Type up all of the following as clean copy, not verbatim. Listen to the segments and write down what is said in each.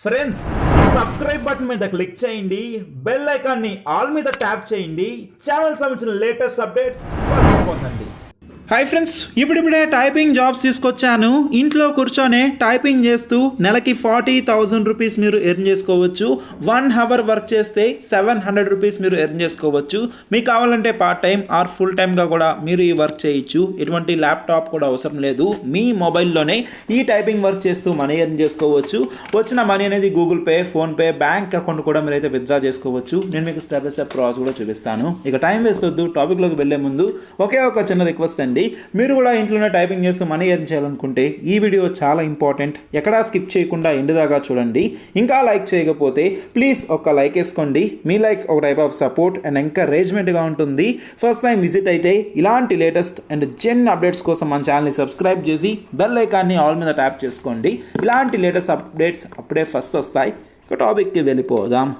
Friends subscribe button మీద click చేయండి, bell ఐకాన్ని ఆల్ మీద ట్యాప్ చేయండి, ఛానల్ సంబంధించిన లేటెస్ట్ అప్డేట్స్ ఫస్ట్ పొందండి. హాయ్ ఫ్రెండ్స్, ఇప్పుడిప్పుడే టైపింగ్ జాబ్స్ తీసుకొచ్చాను. ఇంట్లో కూర్చొని టైపింగ్ చేస్తూ నెలకి 40,000 రూపీస్ మీరు ఎర్న్ చేసుకోవచ్చు. 1 అవర్ వర్క్ చేస్తే 700 రూపీస్ మీరు ఎర్న్ చేసుకోవచ్చు. మీకు కావాలంటే పార్ట్ టైం ఆర్ ఫుల్ టైమ్గా కూడా మీరు ఈ వర్క్ చేయొచ్చు. ఎటువంటి ల్యాప్టాప్ కూడా అవసరం లేదు. మీ మొబైల్లోనే ఈ టైపింగ్ వర్క్ చేస్తూ మనీ ఎర్న్ చేసుకోవచ్చు. వచ్చిన మనీ అనేది Google pay, PhonePe, bank account కూడా మీరైతే విత్డ్రా చేసుకోవచ్చు. నేను మీకు స్టెప్ బై స్టెప్ ప్రాసెస్ కూడా చూపిస్తాను. ఇక టైం వేస్ట్ వద్దు, టాపిక్లోకి వెళ్ళే ముందు ఒకే ఒక చిన్న రిక్వెస్ట్ అండి. మీరు కూడా ఇంట్లోనే టైపింగ్ చేస్తూ మనీ ఎర్న్ చేయాలనుకుంటే ఈ వీడియో చాలా ఇంపార్టెంట్. ఎక్కడా స్కిప్ చేయకుండా ఎండ్ దాకా చూడండి. ఇంకా లైక్ చేయకపోతే ప్లీజ్ ఒక లైక్ వేసుకోండి. మీ లైక్ ఒక టైప్ ఆఫ్ సపోర్ట్ అండ్ ఎంకరేజ్మెంట్గా ఉంటుంది. ఫస్ట్ టైం విజిట్ అయితే ఇలాంటి లేటెస్ట్ అండ్ జెన్ అప్డేట్స్ కోసం మన ఛానల్ని సబ్స్క్రైబ్ చేసి బెల్ ఐకాన్ని ఆల్ మీద ట్యాప్ చేసుకోండి. ఇలాంటి లేటెస్ట్ అప్డేట్స్ అప్పుడే ఫస్ట్ వస్తాయి. ఇక టాపిక్కి వెళ్ళిపోదాం.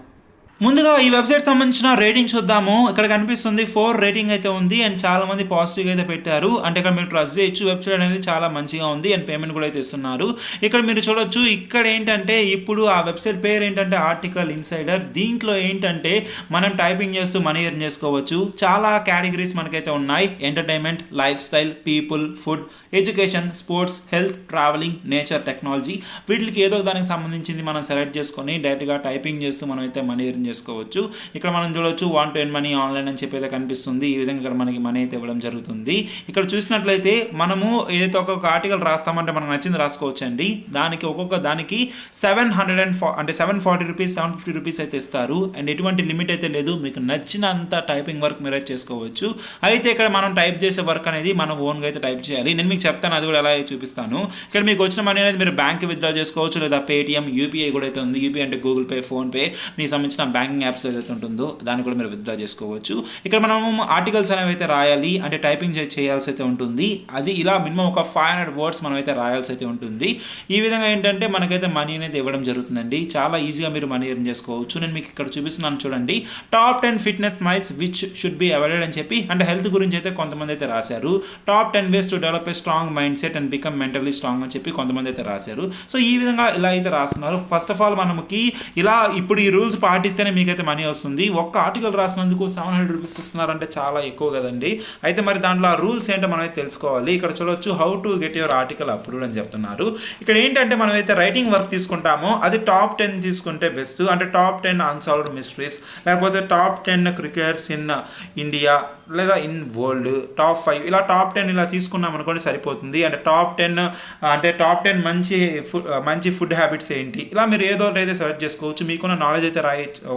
ముందుగా ఈ వెబ్సైట్ సంబంధించిన రేటింగ్ చూద్దాము. ఇక్కడ కనిపిస్తుంది 4 రేటింగ్ అయితే ఉంది అండ్ చాలా మంది పాజిటివ్గా అయితే పెట్టారు. అంటే ఇక్కడ మీరు ట్రస్ట్ చేయొచ్చు. వెబ్సైట్ అనేది చాలా మంచిగా ఉంది అండ్ పేమెంట్ కూడా అయితే ఇస్తున్నారు. ఇక్కడ మీరు చూడొచ్చు. ఇక్కడ ఏంటంటే ఇప్పుడు ఆ వెబ్సైట్ పేరు ఏంటంటే ఆర్టికల్ ఇన్సైడర్. దీంట్లో ఏంటంటే మనం టైపింగ్ చేస్తూ మనీ ఎర్న్ చేసుకోవచ్చు. చాలా కేటగిరీస్ మనకైతే ఉన్నాయి. Entertainment, life style, people, food, education, sports, health, travelling, nature, technology, వీటికి ఏదో దానికి సంబంధించింది మనం సెలెక్ట్ చేసుకొని డైరెక్ట్గా టైపింగ్ చేస్తూ మనం అయితే మనీ ఎర్న్ చేసుకోవచ్చు. ఇక్కడ మనం చూడవచ్చు 1 to earn మనీ ఆన్లైన్ అని చెప్పి అయితే కనిపిస్తుంది. ఈ విధంగా ఇక్కడ మనకి మనీ అయితే ఇవ్వడం జరుగుతుంది. ఇక్కడ చూసినట్లయితే మనము ఏదైతే ఒక్కొక్క ఆర్టికల్ రాస్తామంటే మనకు నచ్చింది రాసుకోవచ్చు అండి. దానికి ఒక్కొక్క దానికి 740 రూపీస్ 750 రూపీస్ అయితే ఇస్తారు. అండ్ ఎటువంటి లిమిట్ అయితే లేదు. మీకు నచ్చినంత టైపింగ్ వర్క్ మీరైతే చేసుకోవచ్చు. అయితే ఇక్కడ మనం టైప్ చేసే వర్క్ అనేది మనం ఓన్గా అయితే టైప్ చేయాలి. నేను మీకు చెప్తాను, అది కూడా ఎలా చూపిస్తాను. ఇక్కడ మీకు వచ్చిన మనీ అనేది మీరు బ్యాంక్ విత్డ్రా చేసుకోవచ్చు, లేదా పేటిఎం, యూపీఐ కూడా అయితే ఉంది. యూపీఐ అంటే గూగుల్ పే, ఫోన్పే, మీకు సంబంధించిన బ్యాంకింగ్ యాప్స్లో ఏదైతే ఉంటుందో దాన్ని కూడా మీరు విత్డ్రా చేసుకోవచ్చు. ఇక్కడ మనం ఆర్టికల్స్ అనేవి అయితే రాయాలి, అంటే టైపింగ్ చేయాల్సి అయితే ఉంటుంది. అది ఇలా మినిమం ఒక 500 వర్డ్స్ మనం అయితే రాయాల్సి అయితే ఉంటుంది. ఈ విధంగా ఏంటంటే మనకైతే మనీ అనేది ఇవ్వడం జరుగుతుందండి. చాలా ఈజీగా మీరు మనీ ఎర్న్ చేసుకోవచ్చు. నేను మీకు ఇక్కడ చూపిస్తున్నాను చూడండి. Top 10 fitness mites which should be avoided అని చెప్పి, అంటే హెల్త్ గురించి అయితే కొంతమంది అయితే రాశారు. Top 10 ways to develop a strong mind set and become mentally strong అని చెప్పి కొంతమంది అయితే రాశారు. సో ఈ విధంగా ఇలా అయితే రాస్తున్నారు. ఫస్ట్ ఆఫ్ ఆల్ మనకి ఇలా ఇప్పుడు ఈ రూల్స్ పాటిస్తేనే మీకైతే మనీ వస్తుంది. ఒక్క ఆర్టికల్ రాసినందుకు 700 రూపీస్ ఇస్తున్నారంటే చాలా ఎక్కువ కదండి. అయితే మరి దాంట్లో ఆ రూల్స్ ఏంటో మనం అయితే తెలుసుకోవాలి. ఇక్కడ చూడవచ్చు how to get your article approved అని చెప్తున్నారు. ఇక్కడ ఏంటంటే మనం అయితే రైటింగ్ వర్క్ తీసుకుంటామో అది టాప్ 10 తీసుకుంటే బెస్ట్. అంటే టాప్ 10 అన్సాల్వ్డ్ మిస్టరీస్, లేకపోతే టాప్ 10 క్రికెటర్స్ ఇన్ ఇండియా లేదా ఇన్ వరల్డ్, టాప్ 5 ఇలా టాప్ 10 ఇలా తీసుకున్నాం అనుకోండి సరిపోతుంది. అంటే టాప్ 10 మంచి ఫుడ్ హ్యాబిట్స్ ఏంటి, ఇలా మీరు ఏదో అయితే సెలెక్ట్ చేసుకోవచ్చు. మీకున్న నాలెడ్జ్ అయితే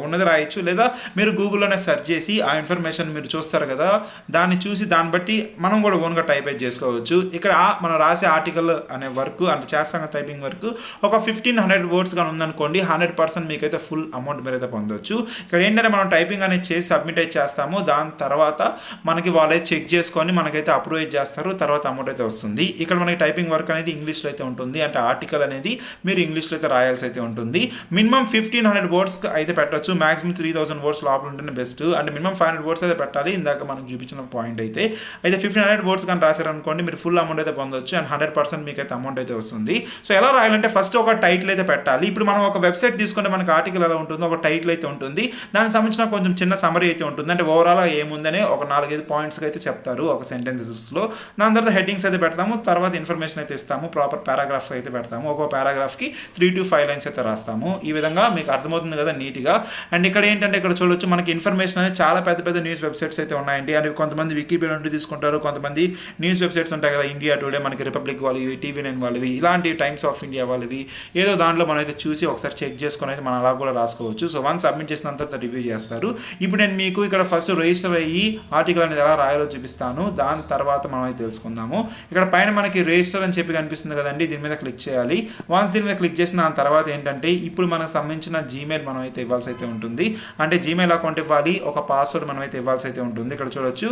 ఉన్నది రాయొచ్చు, లేదా మీరు గూగుల్లోనే సెర్చ్ చేసి ఆ ఇన్ఫర్మేషన్ మీరు చూస్తారు కదా, దాన్ని చూసి దాన్ని బట్టి మనం కూడా ఓన్గా టైప్ చేసుకోవచ్చు. ఇక్కడ మనం రాసే ఆర్టికల్ అనే వర్క్ అంటే చేస్తాం టైపింగ్ వర్క్ ఒక 1500 వర్డ్స్ కానీ ఉందనుకోండి, 100% మీకైతే ఫుల్ అమౌంట్ మీరైతే పొందవచ్చు. ఇక్కడ ఏంటంటే మనం టైపింగ్ అనేది చేసి సబ్మిట్ అయితే చేస్తాము. దాని తర్వాత మనకి వాళ్ళైతే చెక్ చేసుకొని మనకైతే అప్రూవ్ చేస్తారు. తర్వాత అమౌంట్ అయితే వస్తుంది. ఇక్కడ మనకి టైపింగ్ వర్క్ అనేది ఇంగ్లీష్లో అయితే ఉంటుంది. అంటే ఆర్టికల్ అనేది మీరు ఇంగ్లీష్లో అయితే రాయాల్సి అయితే ఉంటుంది. మినిమం 1500 వర్డ్స్ అయితే పెట్టవచ్చు. మాక్సిమం 3000 వర్డ్స్ లోపల ఉంటేనే బెస్ట్. అంటే మినిమం 500 వర్డ్స్ అయితే పెట్టాలి. ఇందాక మనం చూపించిన పాయింట్ అయితే 1500 వర్డ్స్ కానీ రాశారనుకోండి మీరు ఫుల్ అమౌంట్ అయితే పొందవచ్చు. అండ్ 100% మీకు అయితే అమౌంట్ అయితే వస్తుంది. సో ఎలా రాయాలంటే ఫస్ట్ ఒక టైటిల్ అయితే పెట్టాలి. ఇప్పుడు మనం ఒక వెబ్సైట్ తీసుకుంటే మనకి ఆర్టికల్ ఎలా ఉంటుందో ఒక టైటిల్ అయితే ఉంటుంది. దానికి సంబంధించిన కొంచెం చిన్న సమరీ అయితే ఉంటుంది. అంటే ఓవరాల్ ఏముందని ఒక 4-5 పాయింట్స్కి అయితే చెప్తారు ఒక సెంటెన్సెస్లో. దాని తర్వాత హెడ్డింగ్స్ అయితే పెడతాము. తర్వాత ఇన్ఫర్మేషన్ అయితే ఇస్తాము. ప్రాపర్ పారాగ్రాఫ్ అయితే పెడతాము. ఒక్కో పారాగ్రాఫ్కి 3 to 5 లైన్స్ అయితే రాస్తాము. ఈ విధంగా మీకు అర్థమవుతుంది కదా నీట్గా. అండ్ ఇక్కడ ఏంటంటే ఇక్కడ చూడొచ్చు మనకి ఇన్ఫర్మేషన్ అనేది చాలా పెద్ద న్యూస్ వెబ్సైట్స్ అయితే ఉన్నాయండి. అంటే కొంతమంది వికీపీడియా నుండి తీసుకుంటారు, కొంతమంది న్యూస్ వెబ్సైట్స్ ఉంటాయి కదా, ఇండియా టుడే, మనకి రిపబ్లిక్ వాళ్ళవి, TV9 వాళ్ళవి, ఇలాంటి టైమ్స్ ఆఫ్ ఇండియా వాళ్ళవి, ఏదో దాంట్లో మనం అయితే చూసి ఒకసారి చెక్ చేసుకొని అయితే మనం అలా కూడా రాసుకోవచ్చు. సో వన్స్ సబ్మిట్ చేసిన తర్వాత రివ్యూ చేస్తారు. ఇప్పుడు నేను మీకు ఇక్కడ ఫస్ట్ రిజిస్టర్ అయ్యి ఆర్టికల్ అనేది ఎలా రాయాలో చూపిస్తాను. దాని తర్వాత మనం అయితే తెలుసుకుందాము. ఇక్కడ పైన మనకి రిజిస్టర్ అని చెప్పి కనిపిస్తుంది కదండి, దీని మీద క్లిక్ చేయాలి. వన్స్ దీని మీద క్లిక్ చేసిన దాని తర్వాత ఏంటంటే ఇప్పుడు మనకు సంబంధించిన జీమెయిల్ మనం అయితే ఇవ్వాల్సి అయితే ఉంటుంది. అంటే జీమెయిల్ అకౌంట్ ఇవ్వాలి, ఒక పాస్వర్డ్ మనం అయితే ఇవ్వాల్సి అయితే ఉంటుంది. ఇక్కడ చూడొచ్చు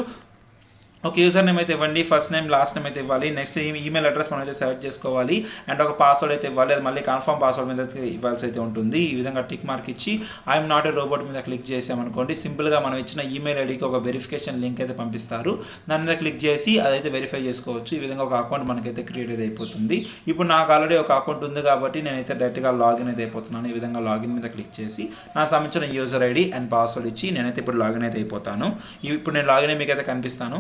ఒక యూజర్ నేమ్ అయితే ఇవ్వండి, ఫస్ట్ నేమ్ లాస్ట్ నేమ్ అయితే ఇవ్వాలి, నెక్స్ట్ ఈమెయిల్ అడ్రస్ మనం అయితే సెలెక్ట్ చేసుకోవాలి, అండ్ ఒక పాస్వర్డ్ అయితే ఇవ్వాలి, అది మళ్ళీ కన్ఫర్మ్ పాస్వర్డ్ మీద అయితే ఇవ్వాల్సి అయితే ఉంటుంది. ఈ విధంగా టిక్ మార్క్ ఇచ్చి ఐఎమ్ నాట్ ఏ రోబోట్ మీద క్లిక్ చేసామనుకోండి, సింపుల్గా మనం ఇచ్చిన ఈమెయిల్ ఐడికి ఒక వెరిఫికేషన్ లింక్ అయితే పంపిస్తారు. దాని మీద క్లిక్ చేసి అదైతే వెరిఫై చేసుకోవచ్చు. ఈ విధంగా ఒక అకౌంట్ మనకైతే క్రియేట్ అయితే అయిపోతుంది. ఇప్పుడు నాకు ఆల్రెడీ ఒక అకౌంట్ ఉంది కాబట్టి నేనైతే డైరెక్ట్గా లాగిన్ అయితే అయిపోతున్నాను. ఈ విధంగా లాగిన్ మీద క్లిక్ చేసి నాకు సంబంధించిన యూజర్ ఐడి అండ్ పాస్వర్డ్ ఇచ్చి నేనైతే ఇప్పుడు లాగిన్ అయితే అయిపోతాను. ఇప్పుడు నేను లాగిన్ అయ్యి మీకైతే కనిపిస్తాను.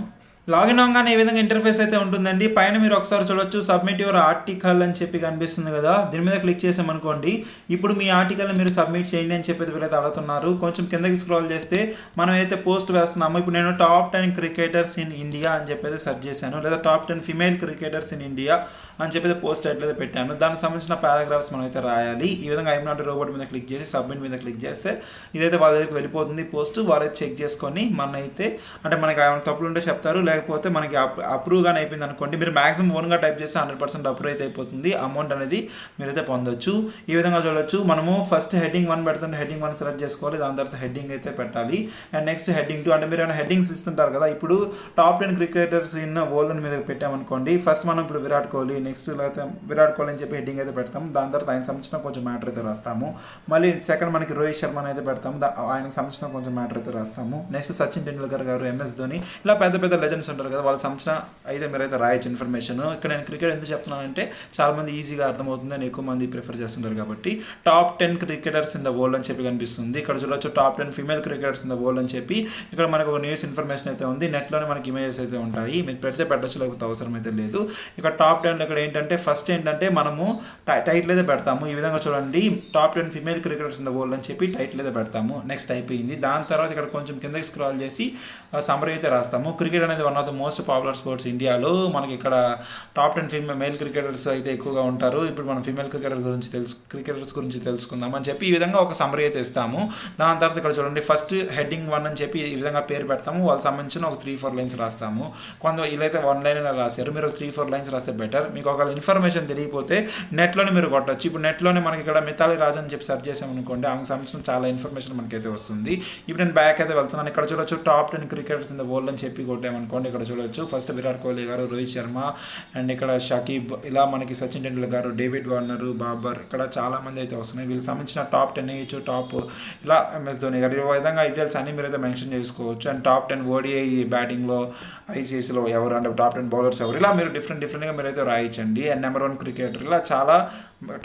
లాగిన్ అవ్వగానే ఈ విధంగా ఇంటర్ఫేస్ అయితే ఉంటుందండి. పైన మీరు ఒకసారి చూడొచ్చు, సబ్మిట్ యువర్ ఆర్టికల్ అని చెప్పి కనిపిస్తుంది కదా, దీని మీద క్లిక్ చేసామనుకోండి, ఇప్పుడు మీ ఆర్టికల్ని మీరు సబ్మిట్ చేయండి అని చెప్పేది వీళ్ళైతే అడుగుతున్నారు. కొంచెం కిందకి స్క్రోల్ చేస్తే మనం అయితే పోస్ట్ వేస్తున్నాము. ఇప్పుడు నేను టాప్ 10 క్రికెటర్స్ ఇన్ ఇండియా అని చెప్పేది సెర్చ్ చేశాను, లేదా top 10 female cricketers in India అని చెప్పేది పోస్ట్ అయితే పెట్టాను. దానికి సంబంధించిన పారాగ్రాఫ్స్ మనం అయితే రాయాలి. ఈ విధంగా ఐఎమ్ నాట్ రోబోట్ మీద క్లిక్ చేసి సబ్మిట్ మీద క్లిక్ చేస్తే ఇదైతే వాళ్ళ దగ్గరికి వెళ్ళిపోతుంది పోస్ట్. వాళ్ళైతే చెక్ చేసుకొని మనైతే అంటే మనకి ఏమైనా తప్పులు ఉంటే చెప్తారు, లేకపోతే మనకి అప్రూవ్గానే అయిపోయింది అనుకోండి, మీరు మాక్సిమం ఓన్గా టైప్ చేస్తే 100% అప్రూవ్ అయితే అయిపోతుంది. అమౌంట్ అనేది మీరైతే పొందొచ్చు. ఈ విధంగా చూడొచ్చు. మనము ఫస్ట్ హెడ్డింగ్ 1 పెడుతుంటే హెడ్డింగ్ 1 సెలెక్ట్ చేసుకోవాలి, దాని తర్వాత హెడ్డింగ్ అయితే పెట్టాలి, అండ్ నెక్స్ట్ హెడ్డింగ్ 2 అంటే మీరు ఏమైనా హెడ్డింగ్స్ ఇస్తుంటారు కదా. ఇప్పుడు టాప్ 10 క్రికెటర్స్ ఇన్ వరల్డ్ మీద పెట్టామనుకోండి, ఫస్ట్ మనం ఇప్పుడు విరాట్ కోహ్లీ, నెక్స్ట్ లేకపోతే విరాట్ కోహ్లీ అని చెప్పి హెడ్డింగ్ అయితే పెడతాం. దాని తర్వాత ఆయన సంబంధించిన కొంచెం మ్యాటర్ అయితే రాస్తాము. మళ్ళీ సెకండ్ మనకి రోహిత్ శర్మ అయితే పెడతాము, ఆయనకు సంబంధించిన కొంచెం మ్యాటర్ అయితే రాస్తాము. నెక్స్ట్ సచిన్ టెండూల్కర్ గారు, ఎంఎస్ ధోని, ఇలా పెద్ద పెద్ద లెజెండ్స్ ఉంటారు కదా, వాళ్ళకి సంబంధించిన అయితే మీరైతే రాయొచ్చు ఇన్ఫర్మేషన్. ఇక్కడ నేను క్రికెట్ ఎందుకు చెప్తున్నానంటే చాలా మంది ఈజీగా అర్థమవుతుంది అని ఎక్కువ మంది ప్రిఫర్ చేస్తుంటారు కాబట్టి. Top 10 cricketers in the world అని చెప్పి కనిపిస్తుంది. ఇక్కడ చూడొచ్చు top 10 female cricketers in the world అని చెప్పి ఇక్కడ మనకు ఒక న్యూస్ ఇన్ఫర్మేషన్ అయితే ఉంది. నెట్లోనే మనకి ఇమేజెస్ అయితే ఉంటాయి, మీరు పెడితే పెట్టచ్చు, లేకపోతే అవసరం అయితే లేదు. ఇక్కడ టాప్ 10 ఇక్కడ ఏంటంటే ఫస్ట్ ఏంటంటే మనము టైటిల్ అయితే పెడతాము. ఈ విధంగా చూడండి, top 10 female cricketers in the world అని చెప్పి టైటిల్ అయితే పెడతాము. నెక్స్ట్ అయిపోయింది. దాని తర్వాత ఇక్కడ కొంచెం కిందకి స్క్రాల్ చేసి సమ్మరీ అయితే రాస్తాము. క్రికెట్ అనేది one of the most popular sports ఇండియాలో. మనకి ఇక్కడ టాప్ 10 మేల్ క్రికెటర్స్ అయితే ఎక్కువగా ఉంటారు. ఇప్పుడు మనం ఫీమేల్ క్రికెటర్స్ గురించి తెలుసుకుందాం అని చెప్పి ఈ విధంగా ఒక సమ్మరీ అయితే ఇస్తాము. దాని తర్వాత ఇక్కడ చూడండి, ఫస్ట్ హెడ్డింగ్ 1 అని చెప్పి ఈ విధంగా పేరు పెడతాము. వాళ్ళకి సంబంధించిన ఒక 3-4 లైన్స్ రాస్తాము. కొంత వీళ్ళైతే 1 లైన్ రాశారు, మీరు 3-4 లైన్స్ రాస్తే బెటర్. మీకు ఒక ఇన్ఫర్మేషన్ తెలియకపోతే నెట్లోనే మీరు కొట్టచ్చు. ఇప్పుడు నెట్లోనే మనకి ఇక్కడ మిథాలీ రాజ్ అని చెప్పి సెర్చ్ చేసామనుకోండి, ఆమెకు సంబంధించిన చాలా ఇన్ఫర్మేషన్ మనకైతే వస్తుంది. ఇప్పుడు నేను బ్యాక్ అయితే వెళ్తున్నాను. ఇక్కడ చూడొచ్చు top 10 cricketers in the world అని చెప్పి కొట్టామనుకోండి, ఇక్కడ చూడొచ్చు ఫస్ట్ విరాట్ కోహ్లీ గారు, రోహిత్ శర్మ, అండ్ ఇక్కడ షకీబ్, ఇలా మనకి సచిన్ టెండూల్కర్ గారు, డేవిడ్ వార్నర్, బాబర్, ఇక్కడ చాలా మంది అయితే వస్తున్నాయి. వీళ్ళకి సంబంధించిన టాప్ 10 ఇచ్చు, టాప్ ఇలా ఎంఎస్ ధోని గారు, ఈ విధంగా డీటెయిల్స్ అన్ని మీరు అయితే మెన్షన్ చేసుకోవచ్చు. అండ్ టాప్ 10 ఓడిఐ బ్యాటింగ్లో ఐసీఐసీలో ఎవరు, అంటే టాప్ 10 బౌలర్స్ ఎవరు, ఇలా మీరు డిఫరెంట్గా మీరు అయితే రాయించండి. అండ్ నెంబర్ 1 క్రికెటర్, ఇలా చాలా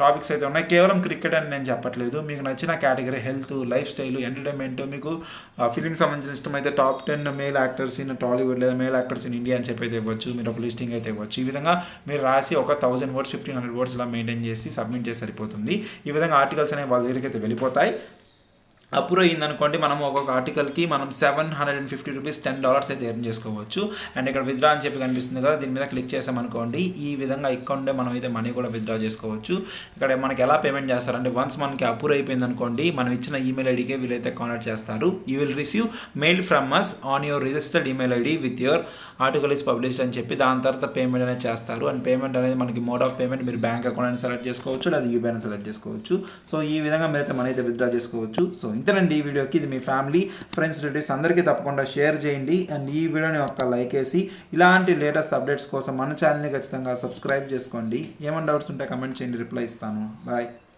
టాపిక్స్ అయితే ఉన్నాయి. కేవలం క్రికెట్ అని నేను చెప్పట్లేదు, మీకు నచ్చిన category health, life style, entertainment, మీకు ఫిలింకి సంబంధించిన ఇష్టం అయితే top 10 male actors in Tollywood లేదా మేల్ యాక్టర్స్ ఇన్ ఇండియా అని చెప్పి అయితే ఇవ్వచ్చు. మీరు ఒక లిస్టింగ్ అయితే ఇవ్వచ్చు. ఈ విధంగా మీరు రాసి ఒక 1000 words 1500 words ఇలా మెయింటైన్ చేసి సబ్మిట్ చేసి సరిపోతుంది. ఈ విధంగా ఆర్టికల్స్ అనేవి వాళ్ళ దగ్గరికి అయితే వెళ్ళిపోతాయి. అప్రూవ్ అయిందనుకోండి, మనం ఒక్కొక్క ఆర్టికల్కి మనం $750 $10 అయితే ఎర్న్ చేసుకోవచ్చు. అండ్ ఇక్కడ విత్డ్రా అని చెప్పి కనిపిస్తుంది కదా, దీని మీద క్లిక్ చేసామనుకోండి, ఈ విధంగా అకౌంట్ మనం అయితే మనీ కూడా విత్డ్రా చేసుకోవచ్చు. ఇక్కడ మనకి ఎలా పేమెంట్ చేస్తారంటే, వన్స్ మనకి అప్రూవ్ అయిపోయింది అనుకోండి, మనం ఇచ్చిన ఈమెయిల్ ఐడికే వీళ్ళైతే కాంటాక్ట్ చేస్తారు. You will receive mail from us on your registered email ID with your article is published అని చెప్పి దాని తర్వాత పేమెంట్ అనేది చేస్తారు. అండ్ పేమెంట్ అనేది మనకి మోడ్ ఆఫ్ పేమెంట్ మీరు బ్యాంక్ అకౌంట్ అని సెలెక్ట్ చేసుకోవచ్చు, లేదా యూపీఐ అని సెలెక్ట్ చేసుకోవచ్చు. సో ఈ విధంగా మీరైతే మనీ అయితే విత్డ్రా చేసుకోవచ్చు. సో ఇంతేనండి ఈ వీడియోకి. ఇది మీ ఫ్యామిలీ, ఫ్రెండ్స్, రిలేటివ్స్ అందరికీ తప్పకుండా షేర్ చేయండి. అండ్ ఈ వీడియోని ఒక లైక్ వేసి ఇలాంటి లేటెస్ట్ అప్డేట్స్ కోసం మన ఛానల్ని ఖచ్చితంగా సబ్స్క్రైబ్ చేసుకోండి. ఏమైనా డౌట్స్ ఉంటే కమెంట్ చేయండి, రిప్లై ఇస్తాను. బాయ్.